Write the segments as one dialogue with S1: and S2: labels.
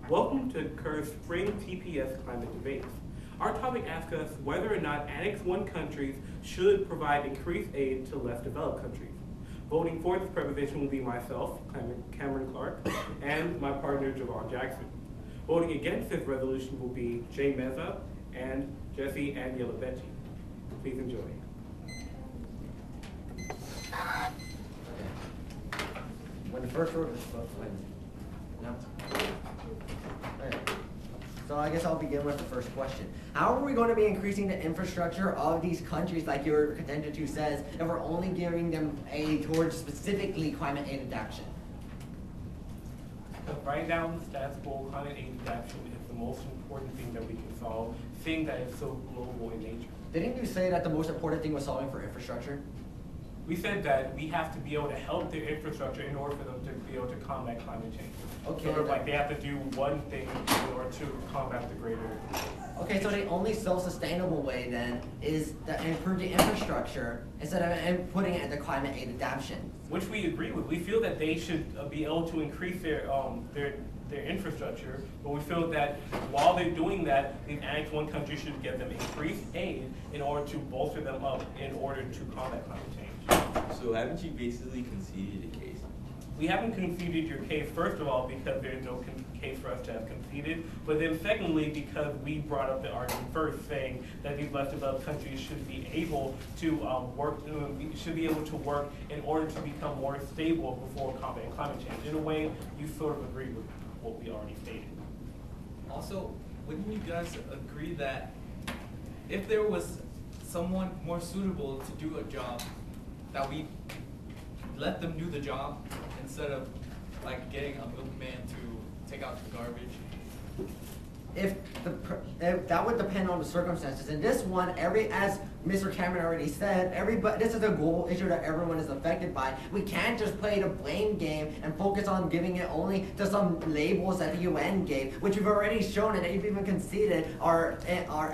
S1: Welcome to Kerr's Spring TPS Climate Debates. Our topic asks us whether or not Annex 1 countries should provide increased aid to less developed countries. Voting for this proposition will be myself, Cameron Clark, and my partner, Javon Jackson. Voting against this resolution will be Jay Meza and Jesse Aniela-Becci. Please enjoy.
S2: When the first order was supposed to win. No? Okay. So I guess I'll begin with the first question. How are we going to be increasing the infrastructure of these countries, like your contention to says, if we're only giving them aid towards specifically climate aid adaptation?
S1: Right now in the status quo, climate aid adaptation is the most important thing that we can solve, seeing that it's so global in nature.
S2: Didn't you say that the most important thing was solving for infrastructure?
S1: We said that we have to be able to help their infrastructure in order for them to be able to combat climate change.
S2: Okay.
S1: Sort of like they have to do one thing in order to combat the greater.
S2: Okay, so the only self-sustainable way then is to improve the infrastructure instead of putting it into climate aid adaptation.
S1: Which we agree with. We feel that they should be able to increase their infrastructure, but we feel that while they're doing that, these Annex 1 countries should give them increased aid in order to bolster them up in order to combat climate change.
S3: So haven't you basically conceded a case?
S1: We haven't conceded your case, first of all, because there's no case for us to have conceded, but then secondly, because we brought up the argument first, saying that these less developed countries should be able to work in order to become more stable before combating climate change. In a way, you sort of agree with what we already stated.
S4: Also, wouldn't you guys agree that if there was someone more suitable to do a job, that we let them do the job instead of like getting a milkman to take out the garbage?
S2: If that would depend on the circumstances. In this one, as Mr. Cameron already said, this is a global issue that everyone is affected by. We can't just play the blame game and focus on giving it only to some labels that the UN gave, which we've already shown and they've even conceded are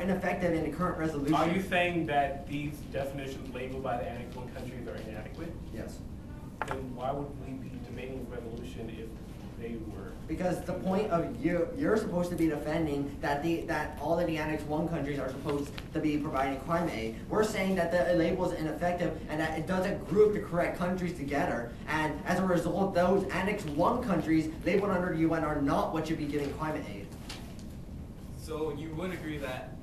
S2: ineffective in the current resolution.
S1: Are you saying that these definitions labeled by the Annex 1 countries are inadequate?
S2: Yes.
S1: Then why would we be debating the resolution if they were?
S2: Because the point of you're supposed to be defending that all of the Annex 1 countries are supposed to be providing climate aid. We're saying that the label is ineffective and that it doesn't group the correct countries together. And as a result, those Annex 1 countries labeled under the UN are not what should be giving climate aid.
S4: So you would agree that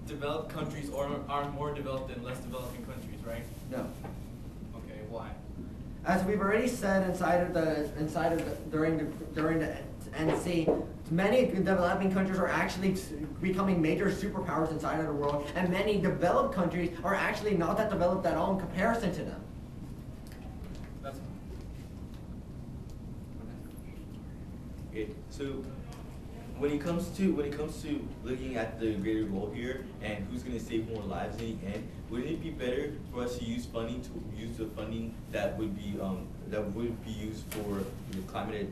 S4: developed countries are more developed than less developing countries, right?
S2: No.
S4: Okay, why?
S2: As we've already said during the NC, many developing countries are actually becoming major superpowers inside of the world, and many developed countries are actually not that developed at all in comparison to them.
S4: That's
S3: Okay, so when it comes to looking at the greater goal here and who's going to save more lives in the end, wouldn't it be better for us to use the funding that would be used for the climate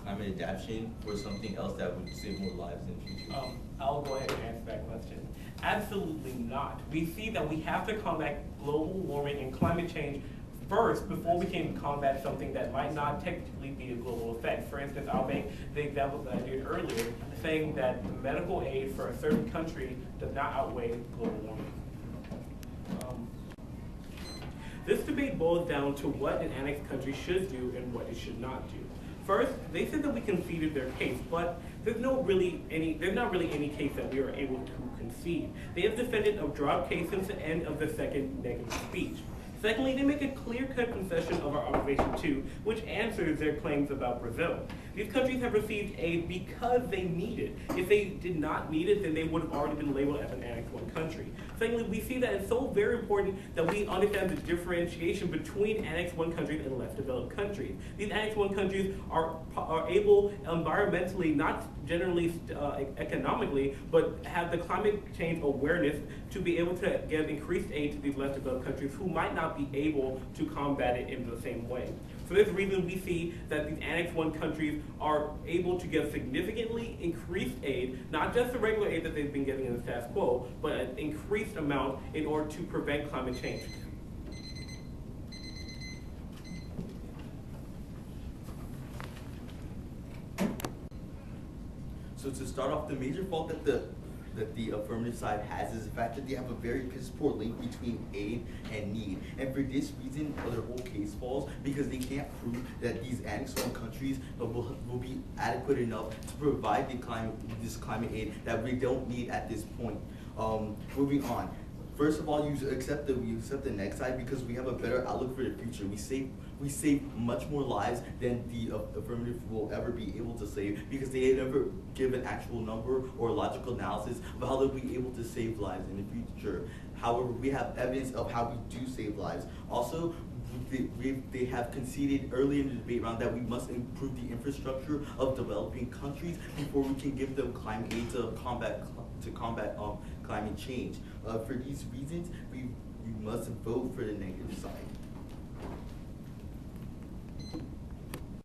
S3: adaptation for something else that would save more lives in the future?
S1: I'll go ahead and answer that question. Absolutely not. We see that we have to combat global warming and climate change first before we can combat something that might not technically be a global effect. For instance, I'll make the example that I did earlier, saying that the medical aid for a certain country does not outweigh global warming. This debate boils down to what an annexed country should do and what it should not do. First, they said that we conceded their case, but there's not really any case that we are able to concede. They have defended a drop case since the end of the second negative speech. Secondly, they make a clear-cut concession of our observation 2, which answers their claims about Brazil. These countries have received aid because they need it. If they did not need it, then they would have already been labeled as an Annex 1 country. Secondly, we see that it's so very important that we understand the differentiation between Annex 1 countries and less developed countries. These Annex 1 countries are able environmentally, not generally economically, but have the climate change awareness to be able to give increased aid to these less developed countries who might not be able to combat it in the same way. For this reason, we see that these Annex 1 countries are able to give significantly increased aid, not just the regular aid that they've been getting in the status quo, but an increased amount in order to prevent climate change.
S3: So to start off, the major fault that the affirmative side has is the fact that they have a very piss poor link between aid and need. And for this reason, their whole case falls because they can't prove that these annexed countries will be adequate enough to provide this climate aid that we don't need at this point. Moving on. First of all, we accept the next side because we have a better outlook for the future. We save much more lives than the affirmative will ever be able to save because they never give an actual number or logical analysis of how they'll be able to save lives in the future. However, we have evidence of how we do save lives. Also, they have conceded early in the debate round that we must improve the infrastructure of developing countries before we can give them climate aid to combat climate change. For these reasons, we must vote for the negative side.